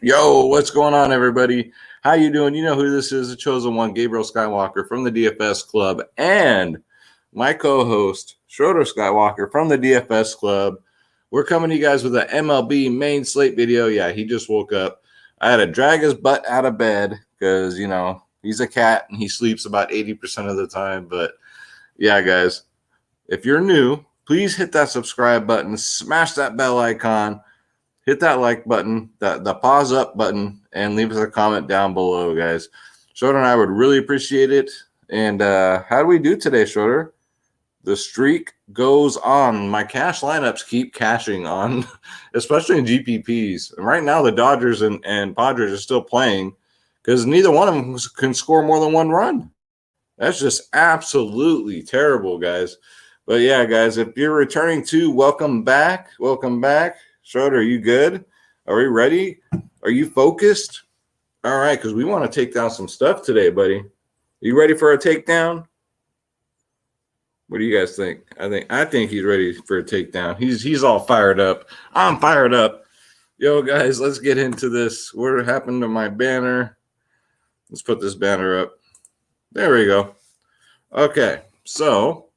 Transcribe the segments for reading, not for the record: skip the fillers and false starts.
Yo, what's going on, everybody? How you doing? You know who this is, the chosen one, Gabriel Skywalker from the DFS Club, and my co-host, Schroeder Skywalker from the DFS Club. We're coming to you guys with an MLB main slate video. Yeah, he just woke up. I had to drag his butt out of bed because, he's a cat and he sleeps about 80% of the time. But yeah, guys, if you're new, please hit that subscribe button, smash that bell icon, hit that like button, the pause up button, and leave us a comment down below, guys. Schroeder and I would really appreciate it. And how do we do today, Schroeder? The streak goes on. My cash lineups keep cashing on, especially in GPPs. And right now, the Dodgers and Padres are still playing because neither one of them can score more than one run. That's just absolutely terrible, guys. But yeah, guys, if you're returning to, welcome back. Welcome back. Schroeder, are you good? Are we ready? Are you focused? All right, because we want to take down some stuff today, buddy. Are you ready for a takedown? What do you guys think? I think he's ready for a takedown. He's all fired up. I'm fired up. Yo, guys, let's get into this. What happened to my banner? Let's put this banner up. There we go. Okay, so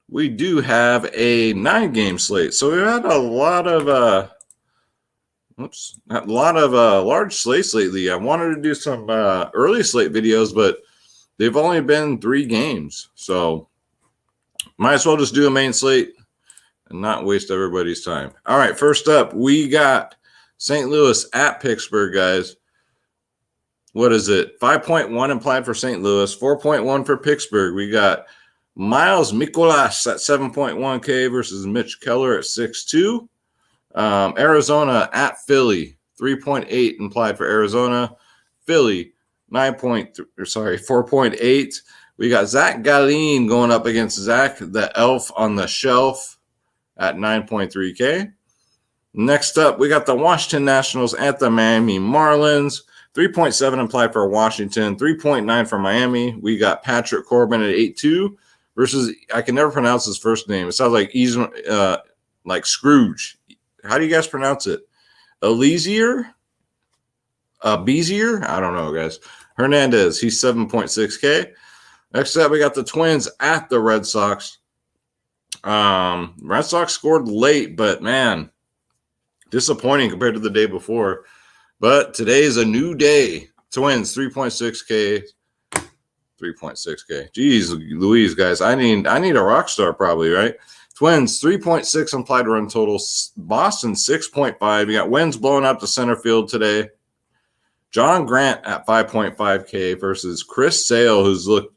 we do have a 9-game slate. So we had a lot of large slates lately. I wanted to do some early slate videos, but they've only been 3 games. So might as well just do a main slate and not waste everybody's time. All right, first up, we got St. Louis at Pittsburgh, guys. What is it? 5.1 implied for St. Louis, 4.1 for Pittsburgh. We got Miles Mikolas at 7.1K versus Mitch Keller at 6.2. Arizona at Philly, 3.8 implied for Arizona. Philly, 4.8. We got Zach Gallen going up against Zach the Elf on the Shelf at 9.3K. Next up, we got the Washington Nationals at the Miami Marlins. 3.7 implied for Washington, 3.9 for Miami. We got Patrick Corbin at 8.2 versus, I can never pronounce his first name. It sounds like Scrooge. How do you guys pronounce it? Elysier? Bezier? I don't know, guys. Hernandez, he's 7.6K. Next up, we got the Twins at the Red Sox. Red Sox scored late, but man, disappointing compared to the day before. But today is a new day. Twins, 3.6K. 3.6K. Jeez Louise, guys. I need a rock star probably, right? Twins, 3.6 implied run total. Boston, 6.5. You got Wins blowing up to center field today. John Grant at 5.5K versus Chris Sale, who's looked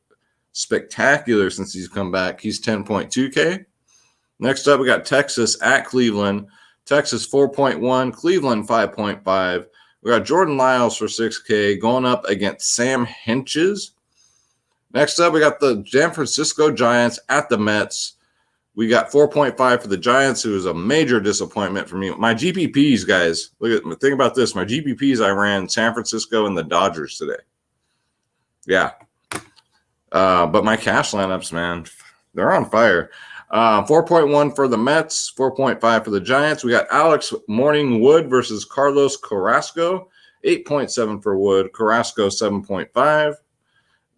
spectacular since he's come back. He's 10.2K. Next up, we got Texas at Cleveland. Texas 4.1, Cleveland 5.5. We got Jordan Lyles for 6K going up against Sam Hinches. Next up, we got the San Francisco Giants at the Mets. We got 4.5 for the Giants, who was a major disappointment for me. My GPPs, guys, think about this. My GPPs, I ran San Francisco and the Dodgers today. Yeah. But my cash lineups, man, they're on fire. 4.1 for the Mets, 4.5 for the Giants. We got Alex Morningwood versus Carlos Carrasco, 8.7 for Wood. Carrasco, 7.5.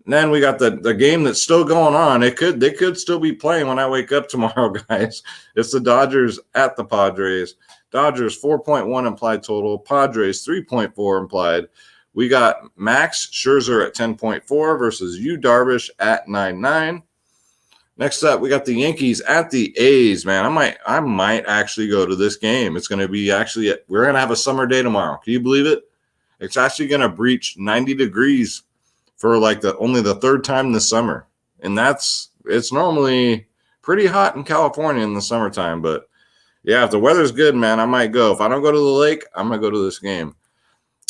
And then we got the game that's still going on. They could still be playing when I wake up tomorrow, guys. It's the Dodgers at the Padres. Dodgers, 4.1 implied total. Padres, 3.4 implied. We got Max Scherzer at 10.4 versus Yu Darvish at 9.9. Next up, we got the Yankees at the A's, man. I might actually go to this game. It's going to be we're going to have a summer day tomorrow. Can you believe it? It's actually going to breach 90 degrees for only the 3rd time this summer. And it's normally pretty hot in California in the summertime. But yeah, if the weather's good, man, I might go. If I don't go to the lake, I'm going to go to this game.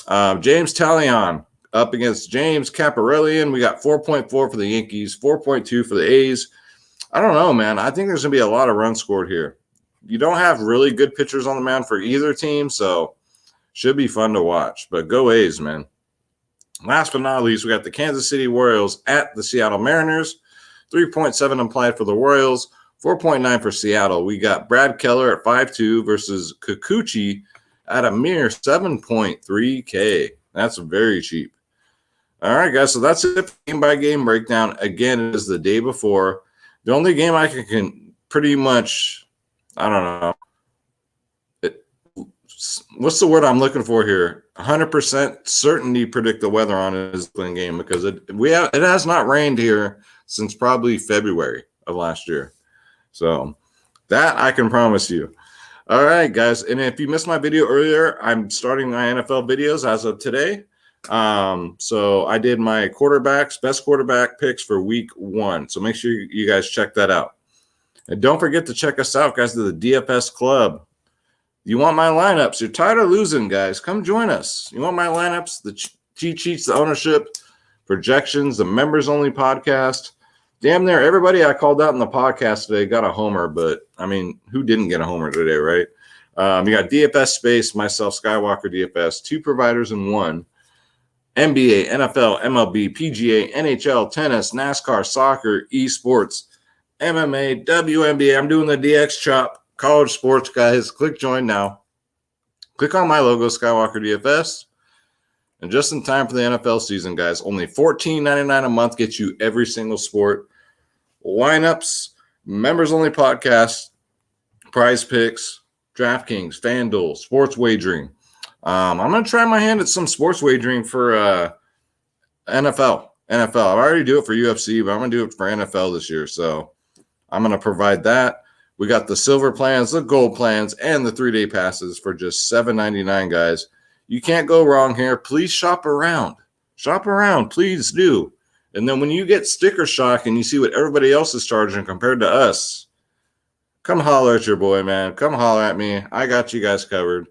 James Talion up against James Caparellian. We got 4.4 for the Yankees, 4.2 for the A's. I don't know, man. I think there's going to be a lot of runs scored here. You don't have really good pitchers on the mound for either team, so should be fun to watch. But go A's, man. Last but not least, we got the Kansas City Royals at the Seattle Mariners. 3.7 implied for the Royals, 4.9 for Seattle. We got Brad Keller at 5.2 versus Kikuchi at a mere 7.3K. That's very cheap. All right, guys, so that's it for game-by-game breakdown. Again, it is the day before. The only game I can pretty much, I don't know, what's the word I'm looking for here? 100% certainty predict the weather on is the game because it has not rained here since probably February of last year. So that I can promise you. All right, guys, and if you missed my video earlier, I'm starting my NFL videos as of today. So I did my best quarterback picks for week 1. So make sure you guys check that out. And don't forget to check us out, guys, to the DFS Club. You want my lineups? You're tired of losing, guys. Come join us. You want my lineups, the cheat sheets, the ownership, projections, the members-only podcast. Damn near everybody I called out in the podcast today got a homer, but, I mean, who didn't get a homer today, right? You got DFS Space, myself, Skywalker DFS, 2 providers in 1. NBA, NFL, MLB, PGA, NHL, tennis, NASCAR, soccer, esports, MMA, WNBA. I'm doing the DX chop, college sports, guys. Click join now. Click on my logo, Skywalker DFS. And just in time for the NFL season, guys, only $14.99 a month gets you every single sport. Lineups, members-only podcast, prize picks, DraftKings, FanDuel, sports wagering. I'm going to try my hand at some sports wagering for NFL. I already do it for UFC, but I'm going to do it for NFL this year. So I'm going to provide that. We got the silver plans, the gold plans, and the 3-day passes for just $7.99, guys. You can't go wrong here. Please shop around. Shop around. Please do. And then when you get sticker shock and you see what everybody else is charging compared to us, come holler at your boy, man. Come holler at me. I got you guys covered.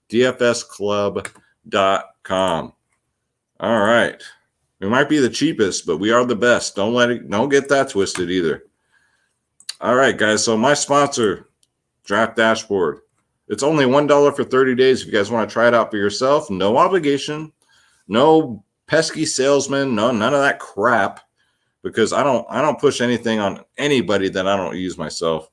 DFSclub.com. All right. We might be the cheapest, but we are the best. Don't get that twisted either. All right, guys. So my sponsor, Draft Dashboard. It's only $1 for 30 days if you guys want to try it out for yourself. No obligation. No pesky salesman. No, none of that crap. Because I don't push anything on anybody that I don't use myself.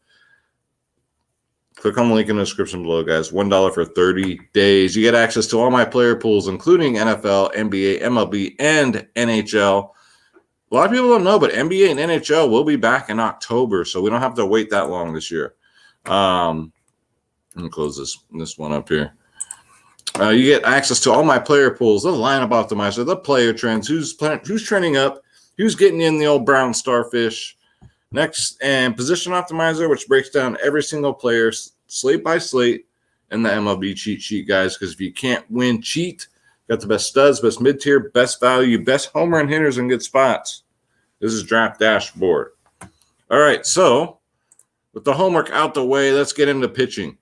Click on the link in the description below, guys. $1 for 30 days. You get access to all my player pools, including NFL, NBA, MLB, and NHL. A lot of people don't know, but NBA and NHL will be back in October, so we don't have to wait that long this year. Let me close this one up here. You get access to all my player pools, the lineup optimizer, the player trends, who's trending up, who's getting in the old brown starfish. Next, and position optimizer, which breaks down every single player slate by slate in the MLB cheat sheet, guys. Because if you can't win, cheat. Got the best studs, best mid-tier, best value, best home run hitters in good spots. This is Draft Dashboard. All right, so with the homework out the way, let's get into pitching.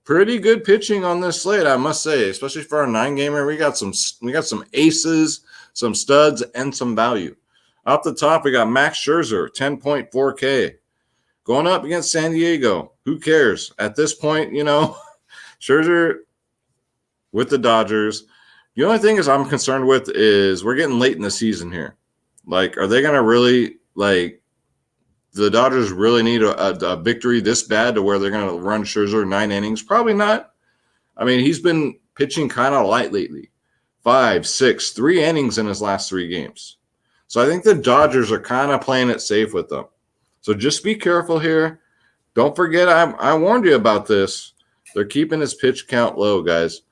Pretty good pitching on this slate, I must say, especially for a 9-gamer. We got some aces, some studs, and some value. Off the top, we got Max Scherzer, 10.4K. Going up against San Diego. Who cares? At this point, Scherzer with the Dodgers. The only thing is I'm concerned with is we're getting late in the season here. Like, are they going to really, the Dodgers really need a victory this bad to where they're going to run Scherzer 9 innings? Probably not. I mean, he's been pitching kind of light lately. 5, 6, 3 innings in his last 3 games. So I think the Dodgers are kind of playing it safe with them. So just be careful here. Don't forget, I warned you about this. They're keeping his pitch count low, guys.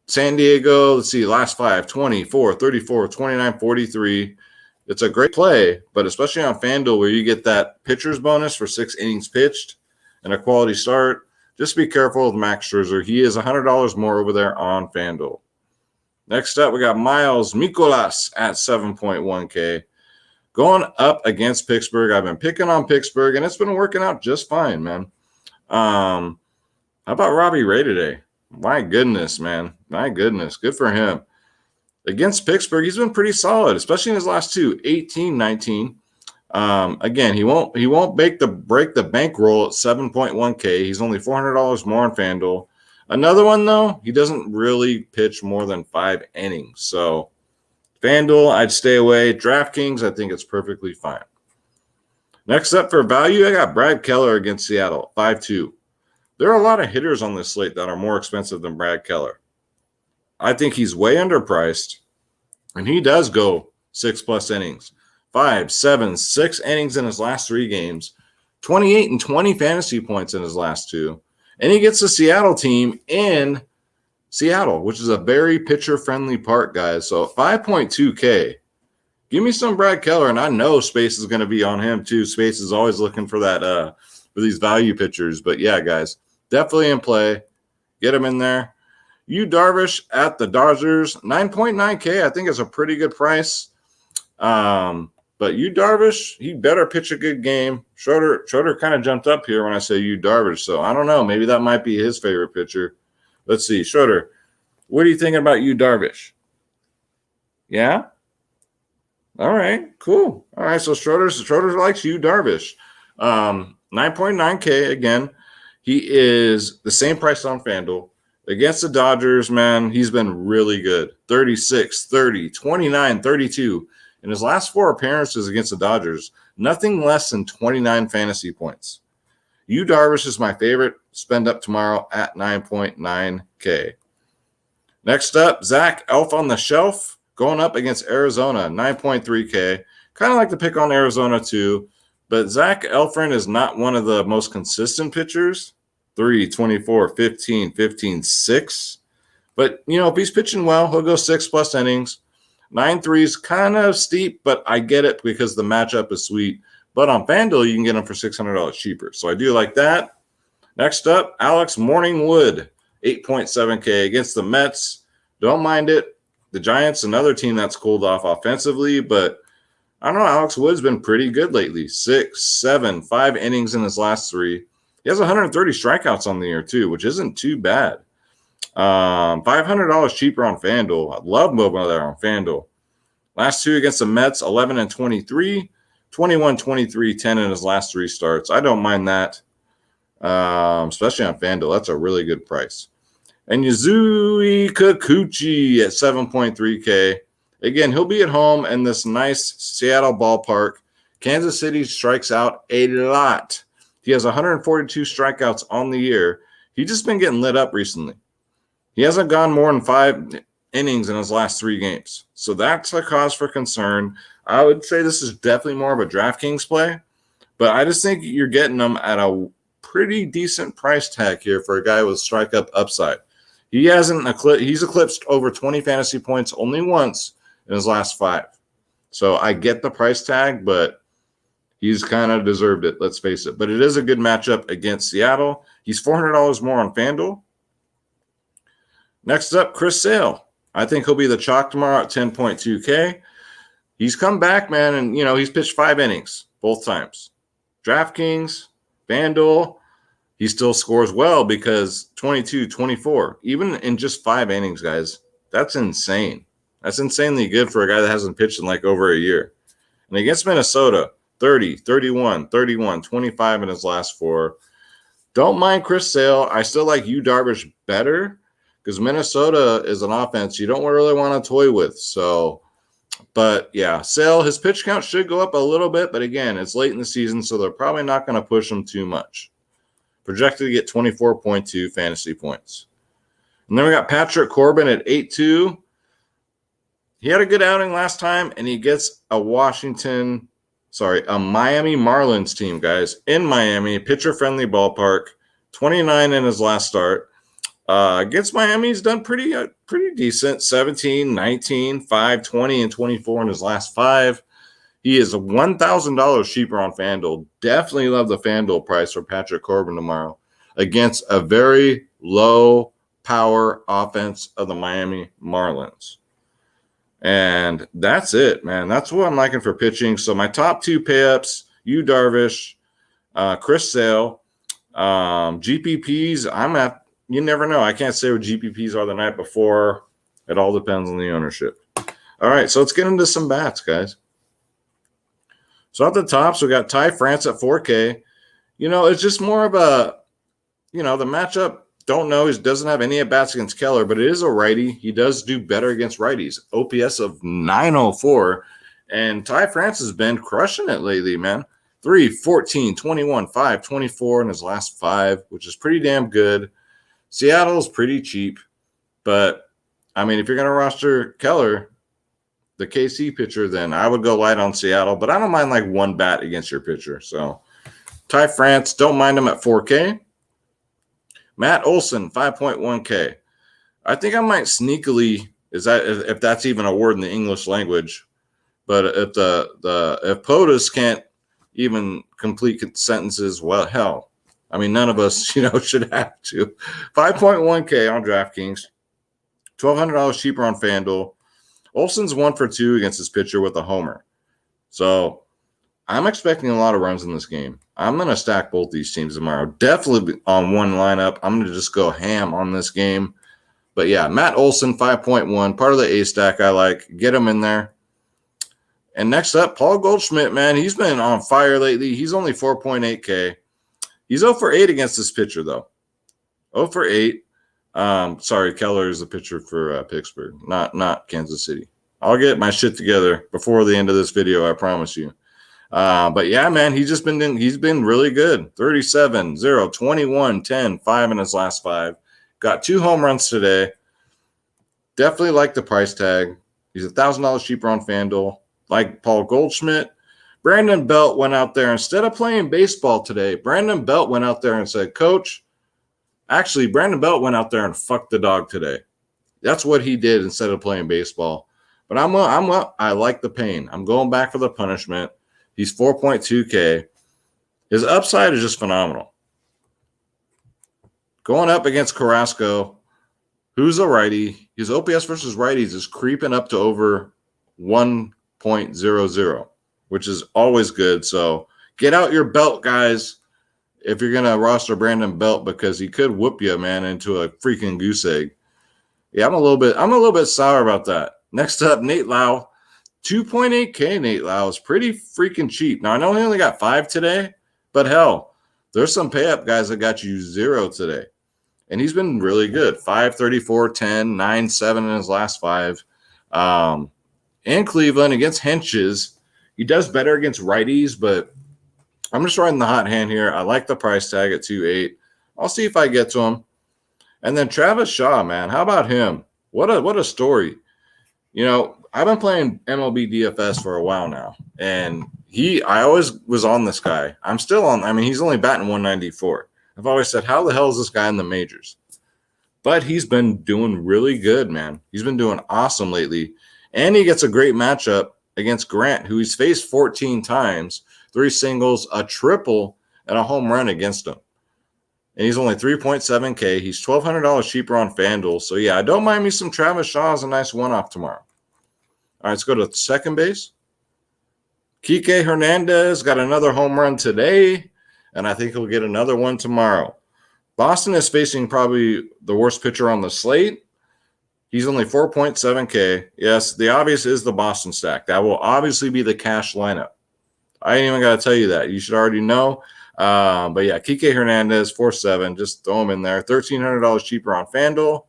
San Diego, let's see, last 5, 24, 34, 29, 43. It's a great play, but especially on FanDuel where you get that pitcher's bonus for 6 innings pitched and a quality start, just be careful with Max Scherzer. He is $100 more over there on FanDuel. Next up, we got Miles Mikolas at 7.1K. Going up against Pittsburgh. I've been picking on Pittsburgh, and it's been working out just fine, man. How about Robbie Ray today? My goodness, man. My goodness. Good for him. Against Pittsburgh, he's been pretty solid, especially in his last 2, 18, 19. Again, he won't break the bankroll at 7.1K. He's only $400 more on FanDuel. Another one, though, he doesn't really pitch more than 5 innings. So, FanDuel, I'd stay away. DraftKings, I think it's perfectly fine. Next up for value, I got Brad Keller against Seattle, 5.2. There are a lot of hitters on this slate that are more expensive than Brad Keller. I think he's way underpriced, and he does go 6+ innings. 5, 7, 6 innings in his last 3 games, 28 and 20 fantasy points in his last 2. And he gets the Seattle team in Seattle, which is a very pitcher-friendly park, guys. So 5.2K. Give me some Brad Keller, and I know Space is going to be on him too. Space is always looking for that for these value pitchers. But yeah, guys, definitely in play. Get him in there. Yu Darvish at the Dodgers, 9.9K. I think is a pretty good price. But Yu Darvish, he better pitch a good game. Schroeder kind of jumped up here when I say Yu Darvish. So I don't know. Maybe that might be his favorite pitcher. Let's see. Schroeder, what are you thinking about Yu Darvish? Yeah? All right, cool. All right, so Schroeder likes Yu Darvish. 9.9K again. He is the same price on FanDuel. Against the Dodgers, man, he's been really good. 36, 30, 29, 32. In his last 4 appearances against the Dodgers, nothing less than 29 fantasy points. Yu Darvish is my favorite. Spend up tomorrow at 9.9K. Next up, Zach Elf on the Shelf going up against Arizona, 9.3K. Kind of like to pick on Arizona too, but Zach Elfren is not one of the most consistent pitchers. 3, 24, 15, 15, 6. But, if he's pitching well, he'll go 6+ innings. 9.3 is kind of steep, but I get it because the matchup is sweet. But on FanDuel, you can get him for $600 cheaper. So I do like that. Next up, Alex Morningwood, 8.7K against the Mets. Don't mind it. The Giants, another team that's cooled off offensively, but I don't know. Alex Wood's been pretty good lately. 6, 7, 5 innings in his last 3. He has 130 strikeouts on the year too, which isn't too bad. $500 cheaper on FanDuel. I love moving there on FanDuel. Last 2 against the Mets, 11 and 23, 21, 23, 10 in his last 3 starts. I don't mind that, especially on FanDuel. That's a really good price. And Yuzui Kikuchi at 7.3K. Again, he'll be at home in this nice Seattle ballpark. Kansas City strikes out a lot. He has 142 strikeouts on the year. He's just been getting lit up recently. He hasn't gone more than 5 innings in his last 3 games. So that's a cause for concern. I would say this is definitely more of a DraftKings play, but I just think you're getting him at a pretty decent price tag here for a guy with strikeout upside. He's eclipsed over 20 fantasy points only once in his last 5. So I get the price tag, but he's kind of deserved it, let's face it. But it is a good matchup against Seattle. He's $400 more on FanDuel. Next up, Chris Sale. I think he'll be the chalk tomorrow at 10.2K. He's come back, man, and, he's pitched 5 innings both times. DraftKings, FanDuel, he still scores well because 22, 24, even in just 5 innings, guys. That's insane. That's insanely good for a guy that hasn't pitched in like over a year. And against Minnesota, 30, 31, 31, 25 in his last 4. Don't mind Chris Sale. I still like Yu Darvish better because Minnesota is an offense you don't really want to toy with. So, but yeah, Sale, his pitch count should go up a little bit, but again, it's late in the season, so they're probably not going to push him too much. Projected to get 24.2 fantasy points. And then we got Patrick Corbin at 8.2. He had a good outing last time, and he gets a Miami Marlins team, guys, in Miami, pitcher-friendly ballpark, 29 in his last start. Against Miami, he's done pretty decent, 17, 19, 5, 20, and 24 in his last 5. He is $1,000 cheaper on FanDuel. Definitely love the FanDuel price for Patrick Corbin tomorrow against a very low-power offense of the Miami Marlins. And that's it, man. That's what I'm liking for pitching. So my top 2 pay-ups, Yu Darvish, Chris Sale, GPPs, you never know. I can't say what GPPs are the night before. It all depends on the ownership. All right, so let's get into some bats, guys. So at the top, so we got Ty France at 4K. It's just more of a, the matchup. Don't know. He doesn't have any at-bats against Keller, but it is a righty. He does do better against righties. OPS of 904. And Ty France has been crushing it lately, man. 3, 14, 21, 5, 24 in his last 5, which is pretty damn good. Seattle's pretty cheap, but, I mean, if you're going to roster Keller, the KC pitcher, then I would go light on Seattle, but I don't mind like one bat against your pitcher. So Ty France, don't mind him at 4K. Matt Olson, 5.1K. I think I might sneakily, if that's even a word in the English language, but if if POTUS can't even complete sentences, well, hell, I mean, none of us, should have to. 5.1K on DraftKings, $1,200 cheaper on FanDuel. Olson's 1 for 2 against his pitcher with a homer. So I'm expecting a lot of runs in this game. I'm going to stack both these teams tomorrow. Definitely on one lineup. I'm going to just go ham on this game. But yeah, Matt Olson, 5.1, part of the A stack I like. Get him in there. And next up, Paul Goldschmidt, man. He's been on fire lately. He's only 4.8K. He's 0 for 8 against this pitcher, though. 0 for 8. Sorry, Keller is the pitcher for Pittsburgh, not Kansas City. I'll get my shit together before the end of this video, I promise you. But yeah, man, he's been really good. 37, 0, 21, 10, 5 in his last 5. Got 2 home runs today. Definitely like the price tag. He's $1,000 cheaper on FanDuel. Like Paul Goldschmidt. Brandon Belt went out there instead of playing baseball today. Brandon Belt went out there and said, "Coach." Actually, Brandon Belt went out there and fucked the dog today. That's what he did instead of playing baseball. But I like the pain. I'm going back for the punishment. He's 4.2K. His upside is just phenomenal. Going up against Carrasco, who's a righty. His OPS versus righties is creeping up to over 1.00, which is always good. So get out your Belt, guys, if you're going to roster Brandon Belt, because he could whoop you, man, into a freaking goose egg. Yeah, I'm a little bit sour about that. Next up, Nate Lau. 2.8K Nate Lau is pretty freaking cheap. Now, I know he only got 5 today, but hell, there's some pay-up guys that got you 0 today. And he's been really good. 5, 34, 10, 9, 7 in his last 5. In Cleveland against Henches, he does better against righties, but I'm just riding the hot hand here. I like the price tag at 2.8. I'll see if I get to him. And then Travis Shaw, man, how about him? What a story. I've been playing MLB DFS for a while now, and I always was on this guy. I'm still on. I mean, he's only batting 194. I've always said, how the hell is this guy in the majors? But he's been doing really good, man. He's been doing awesome lately, and he gets a great matchup against Grant, who he's faced 14 times, 3 singles, a triple, and a home run against him. And he's only 3.7K. He's $1,200 cheaper on FanDuel. So, yeah, I don't mind me some Travis Shaw as a nice one-off tomorrow. All right, let's go to second base. Kike Hernandez got another home run today, and I think he'll get another one tomorrow. Boston is facing probably the worst pitcher on the slate. He's only 4.7K. Yes, the obvious is the Boston stack. That will obviously be the cash lineup. I ain't even got to tell you that. You should already know. But yeah, Kike Hernandez, 4.7. Just throw him in there. $1,300 cheaper on FanDuel.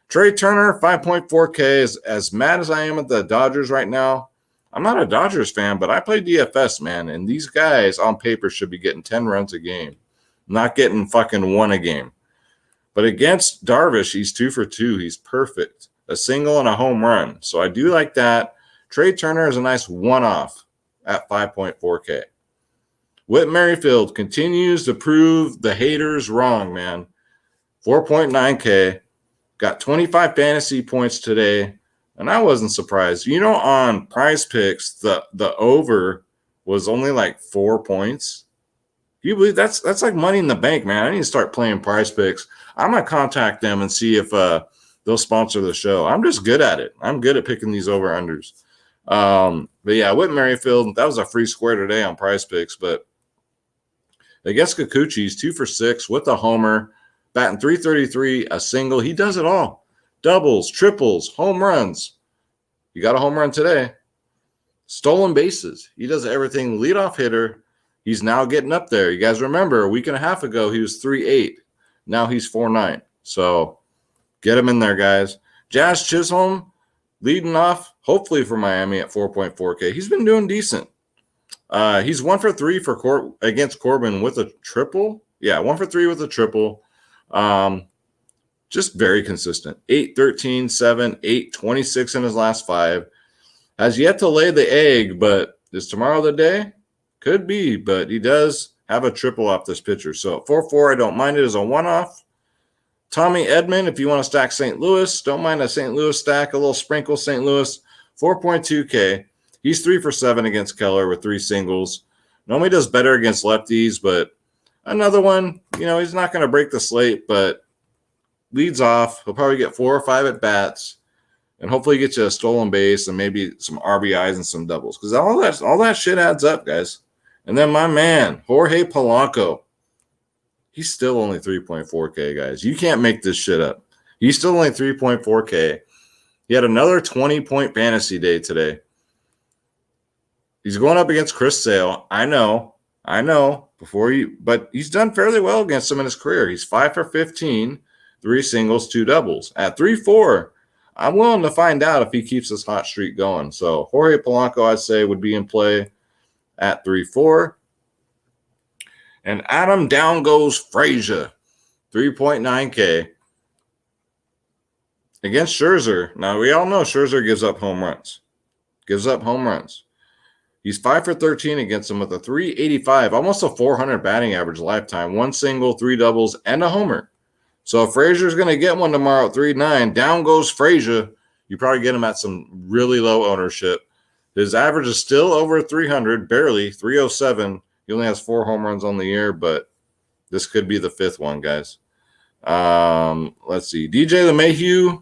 Trey Turner, 5.4K. As mad as I am at the Dodgers right now, I'm not a Dodgers fan, but I play DFS, man. And these guys on paper should be getting 10 runs a game, not getting fucking 1 a game. But against Darvish, he's 2 for 2. He's perfect. A single and a home run. So I do like that. Trey Turner is a nice one-off at 5.4K. Whit Merrifield continues to prove the haters wrong, man. 4.9K. Got 25 fantasy points today, and I wasn't surprised. On Prize Picks, the over was only like 4 points. Do you believe that's like money in the bank, man? I need to start playing Prize Picks. I'm going to contact them and see if they'll sponsor the show. I'm just good at it. I'm good at picking these over-unders. But yeah, Whit Merrifield, that was a free square today on Prize Picks. But against Kikuchi's 2 for 6 with a homer, batting 333, a single. He does it all. Doubles, triples, home runs. You got a home run today. Stolen bases. He does everything. Leadoff hitter. He's now getting up there. You guys remember a week and a half ago, he was 3.8. Now he's 4.9. So get him in there, guys. Jazz Chisholm leading off, hopefully for Miami at 4.4K. He's been doing decent. He's 1 for 3 against Corbin with a triple. Yeah, 1 for 3 with a triple. Just very consistent. 8, 13, 7, 8, 26 in his last 5. Has yet to lay the egg, but is tomorrow the day? Could be, but he does have a triple off this pitcher. So 4-4, I don't mind it as a one-off. Tommy Edman, if you want to stack St. Louis, don't mind a St. Louis stack, a little sprinkle St. Louis, 4.2K. He's 3 for 7 against Keller with 3 singles. Normally does better against lefties, but another one, he's not going to break the slate, but leads off. He'll probably get 4 or 5 at bats, and hopefully get you a stolen base and maybe some RBIs and some doubles, because all that shit adds up, guys. And then my man, Jorge Polanco, he's still only 3.4K, guys. You can't make this shit up. He's still only 3.4K. He had another 20-point fantasy day today. He's going up against Chris Sale. I know. But he's done fairly well against him in his career. He's 5 for 15, 3 singles, 2 doubles. At 3-4, I'm willing to find out if he keeps this hot streak going. So Jorge Polanco, I'd say, would be in play at 3-4. And Adam down goes Frazier, 3.9K against Scherzer. Now, we all know Scherzer gives up home runs. He's 5 for 13 against him with a 385, almost a 400 batting average lifetime, 1 single, 3 doubles, and a homer. So if Frazier's going to get one tomorrow at 3.9, down goes Frazier. You probably get him at some really low ownership. His average is still over 300, barely 307. He only has 4 home runs on the year, but this could be the 5th one, guys. Let's see. DJ LeMahieu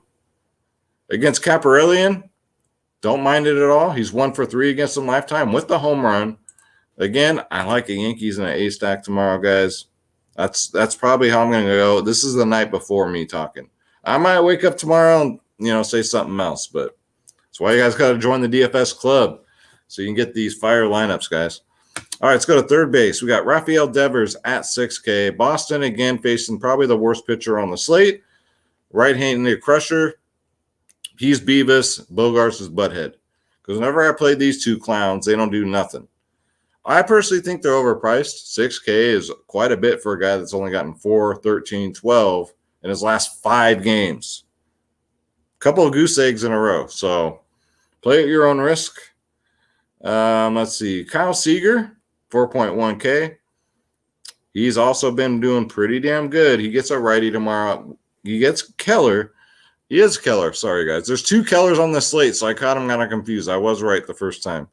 against Caparellian. Don't mind it at all. He's 1 for 3 against him lifetime with the home run. Again, I like the Yankees in an A stack tomorrow, guys. That's probably how I'm going to go. This is the night before me talking. I might wake up tomorrow and say something else, but that's why you guys got to join the DFS club so you can get these fire lineups, guys. All right, let's go to third base. We got Rafael Devers at 6K. Boston again facing probably the worst pitcher on the slate. Right-handed crusher. He's Beavis. Bogarts is Butthead. Because whenever I play these two clowns, they don't do nothing. I personally think they're overpriced. 6K is quite a bit for a guy that's only gotten 4, 13, 12 in his last 5 games. A couple of goose eggs in a row. So play at your own risk. Let's see. Kyle Seager, 4.1K. He's also been doing pretty damn good. He gets a righty tomorrow. He gets Keller. He is Keller. Sorry, guys. There's 2 Kellers on the slate, so I caught him kind of confused. I was right the first time.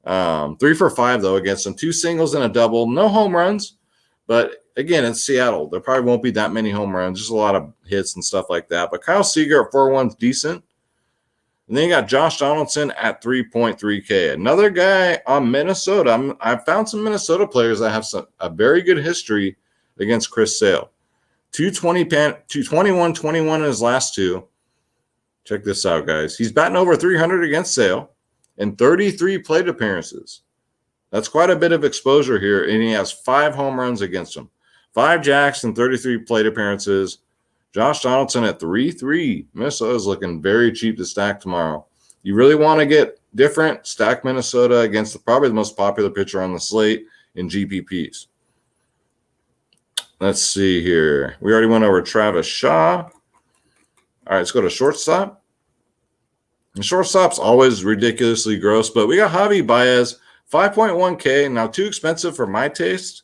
3 for 5, though, against him. 2 singles and a double. No home runs. But, again, it's Seattle. There probably won't be that many home runs. Just a lot of hits and stuff like that. But Kyle Seager at 4-1 is decent. And then you got Josh Donaldson at 3.3K. Another guy on Minnesota. I've found some Minnesota players that have a very good history against Chris Sale. 221, 21 in his last 2. Check this out, guys. He's batting over 300 against Sale and 33 plate appearances. That's quite a bit of exposure here, and he has 5 home runs against him. 5 jacks and 33 plate appearances. Josh Donaldson at 3.3. Minnesota's looking very cheap to stack tomorrow. You really want to get different, stack Minnesota against probably the most popular pitcher on the slate in GPPs. Let's see here. We already went over Travis Shaw. All right, let's go to shortstop. And shortstop's always ridiculously gross, but we got Javi Baez, 5.1K. Now, too expensive for my taste,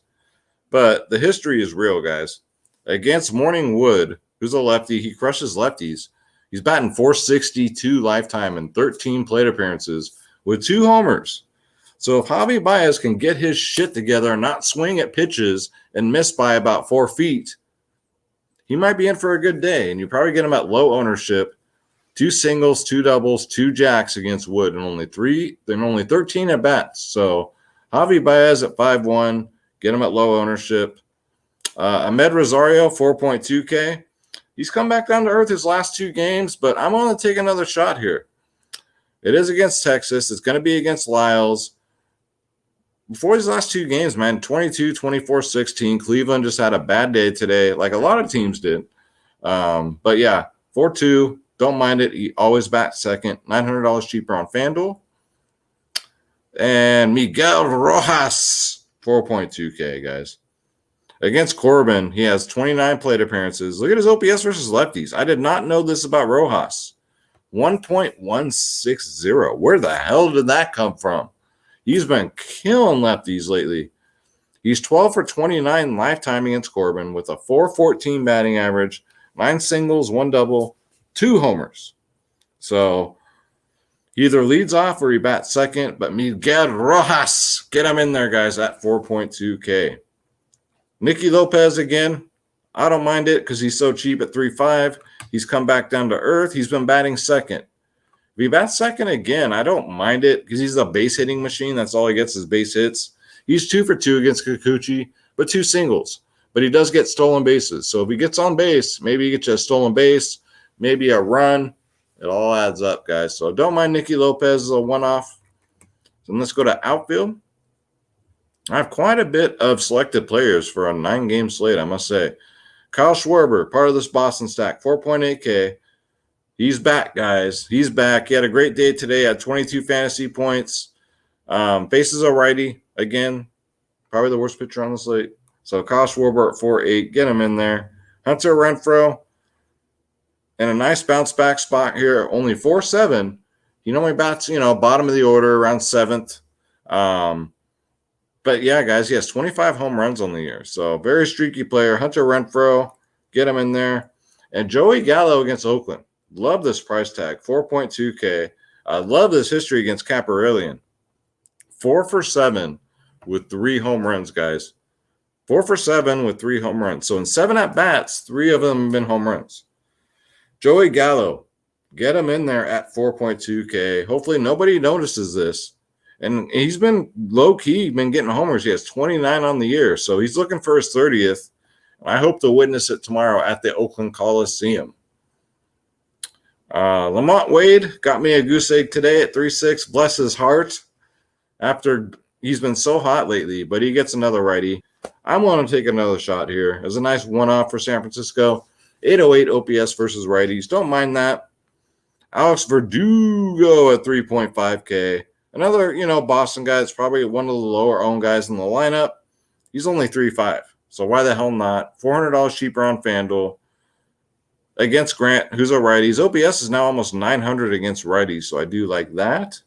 but the history is real, guys. Against Morning Wood, who's a lefty, he crushes lefties. He's batting 462 lifetime and 13 plate appearances with 2 homers. So if Javi Baez can get his shit together and not swing at pitches and miss by about 4 feet, he might be in for a good day. And you probably get him at low ownership. 2 singles, 2 doubles, 2 jacks against Wood, and only 13 at bats. So Javi Baez at 5-1, get him at low ownership. Ahmed Rosario, 4.2K. He's come back down to earth his last 2 games, but I'm going to take another shot here. It is against Texas. It's going to be against Lyles. Before these last 2 games, man, 22, 24, 16. Cleveland just had a bad day today, like a lot of teams did. But yeah, 4-2. Don't mind it. He always bats second. $900 cheaper on FanDuel. And Miguel Rojas, 4.2K, guys. Against Corbin, he has 29 plate appearances. Look at his OPS versus lefties. I did not know this about Rojas. 1.160. Where the hell did that come from? He's been killing lefties lately. He's 12 for 29 lifetime against Corbin with a 4.14 batting average, 9 singles, 1 double, 2 homers. So he either leads off or he bats second, but Miguel Rojas, get him in there, guys, at 4.2K. Nicky Lopez again. I don't mind it because he's so cheap at 3.5. He's come back down to earth. He's been batting second. If he bats second again, I don't mind it because he's a base hitting machine. That's all he gets is base hits. He's 2 for 2 against Kikuchi, but 2 singles. But he does get stolen bases. So if he gets on base, maybe he gets you a stolen base, maybe a run. It all adds up, guys. So don't mind Nicky Lopez as a one-off. So let's go to outfield. I have quite a bit of selected players for a 9-game slate, I must say. Kyle Schwarber, part of this Boston stack, 4.8K. He's back, guys. He's back. He had a great day today at 22 fantasy points. Faces a righty. Again, probably the worst pitcher on the slate. So Kyle Schwarber at 4.8. Get him in there. Hunter Renfroe in a nice bounce back spot here. Only 4.7. He normally bats, bottom of the order, around 7th. But yeah, guys, he has 25 home runs on the year. So very streaky player. Hunter Renfroe, get him in there. And Joey Gallo against Oakland. Love this price tag, 4.2K. I love this history against Caparellian. 4 for 7 with 3 home runs, guys. 4 for 7 with 3 home runs. So in 7 at-bats, 3 of them have been home runs. Joey Gallo, get him in there at 4.2K. Hopefully nobody notices this. And he's been low-key, been getting homers. He has 29 on the year, so he's looking for his 30th. I hope to witness it tomorrow at the Oakland Coliseum. Lamont Wade got me a goose egg today at 3.6. Bless his heart. After he's been so hot lately, but he gets another righty. I'm going to take another shot here. It was a nice one-off for San Francisco. 808 OPS versus righties. Don't mind that. Alex Verdugo at 3.5K. Another, Boston guy that's probably one of the lower-owned guys in the lineup. He's only 3.5. So why the hell not? $400 cheaper on FanDuel. Against Grant, who's a righty. His OPS is now almost 900 against righties, so I do like that.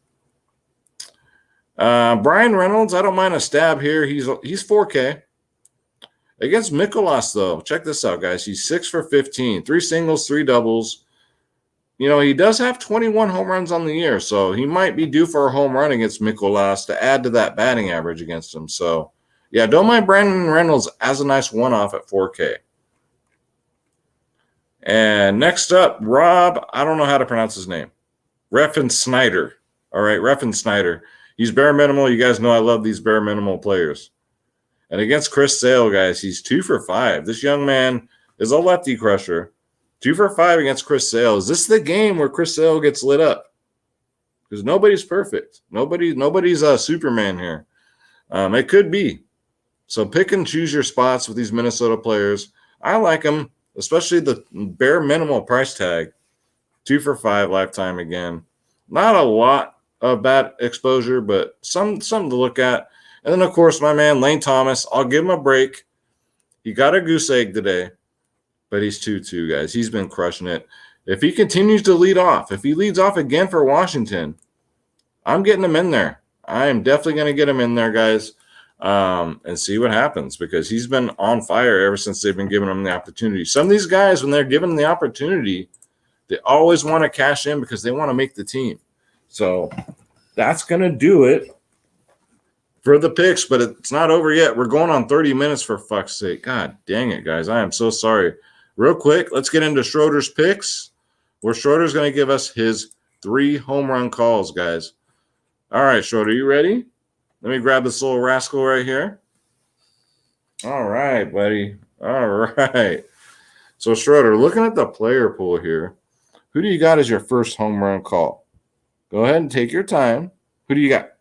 Brian Reynolds, I don't mind a stab here. He's 4K. Against Mikolas, though, check this out, guys. He's 6 for 15. 3 singles, 3 doubles. He does have 21 home runs on the year, so he might be due for a home run against Mikolas to add to that batting average against him. So, yeah, don't mind Brandon Reynolds as a nice one-off at 4K. And next up, Rob, I don't know how to pronounce his name. Reffin Snyder. All right, Reffin Snyder. He's bare minimal. You guys know I love these bare minimal players. And against Chris Sale, guys, he's 2 for 5. This young man is a lefty crusher. 2 for 5 against Chris Sale. Is this the game where Chris Sale gets lit up? Because nobody's perfect. Nobody's a Superman here. It could be. So pick and choose your spots with these Minnesota players. I like them, especially the bare minimal price tag. 2 for 5 lifetime again. Not a lot of bad exposure, but something to look at. And then, of course, my man Lane Thomas. I'll give him a break. He got a goose egg today. But he's 2-2, guys. He's been crushing it. If he continues to lead off, if he leads off again for Washington, I'm getting him in there. I am definitely going to get him in there, guys, and see what happens because he's been on fire ever since they've been giving him the opportunity. Some of these guys, when they're given the opportunity, they always want to cash in because they want to make the team. So that's going to do it for the picks, but it's not over yet. We're going on 30 minutes for fuck's sake. God dang it, guys. I am so sorry. Real quick, let's get into Schroeder's picks, where Schroeder's going to give us his 3 home run calls, guys. All right, Schroeder, you ready? Let me grab this little rascal right here. All right, buddy. All right. So, Schroeder, looking at the player pool here, who do you got as your first home run call? Go ahead and take your time. Who do you got?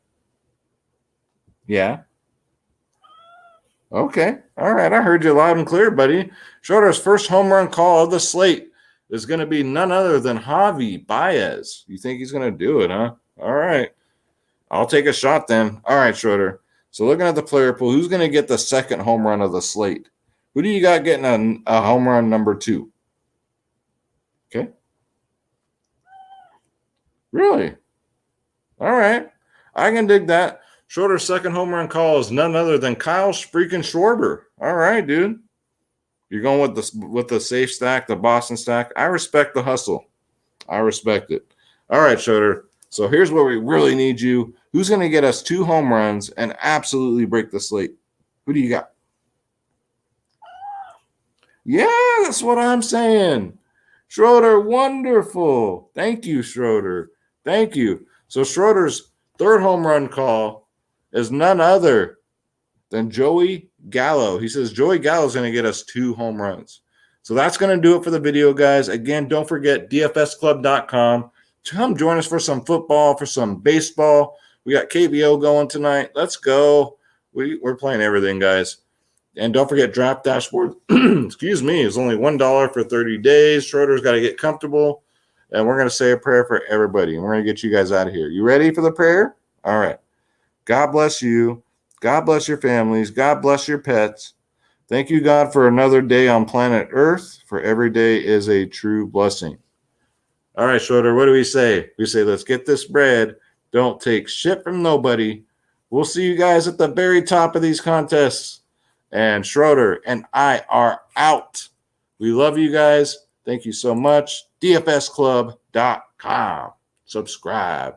Yeah. Okay. All right. I heard you loud and clear, buddy. Schroeder's first home run call of the slate is going to be none other than Javi Baez. You think he's going to do it, huh? All right. I'll take a shot then. All right, Schroeder. So looking at the player pool, who's going to get the second home run of the slate? Who do you got getting a home run number 2? Okay. Really? All right. I can dig that. Schroeder's second home run call is none other than Kyle freaking Schwarber. All right, dude. You're going with the safe stack, the Boston stack. I respect the hustle. I respect it. All right, Schroeder. So here's where we really need you. Who's going to get us 2 home runs and absolutely break the slate? Who do you got? Yeah, that's what I'm saying. Schroeder, wonderful. Thank you, Schroeder. Thank you. So Schroeder's third home run call is none other than Joey Gallo. He says Joey Gallo is going to get us 2 home runs. So that's going to do it for the video, guys. Again, don't forget dfsclub.com. Come join us for some football, for some baseball. We got KBO going tonight. Let's go. We're playing everything, guys. And don't forget Draft Dashboard. Excuse me. It's only $1 for 30 days. Schroeder's got to get comfortable. And we're going to say a prayer for everybody. And we're going to get you guys out of here. You ready for the prayer? All right. God bless you. God bless your families. God bless your pets. Thank you, God, for another day on planet Earth, for every day is a true blessing. All right, Schroeder, what do we say? We say, let's get this bread. Don't take shit from nobody. We'll see you guys at the very top of these contests. And Schroeder and I are out. We love you guys. Thank you so much. DFSclub.com. Subscribe.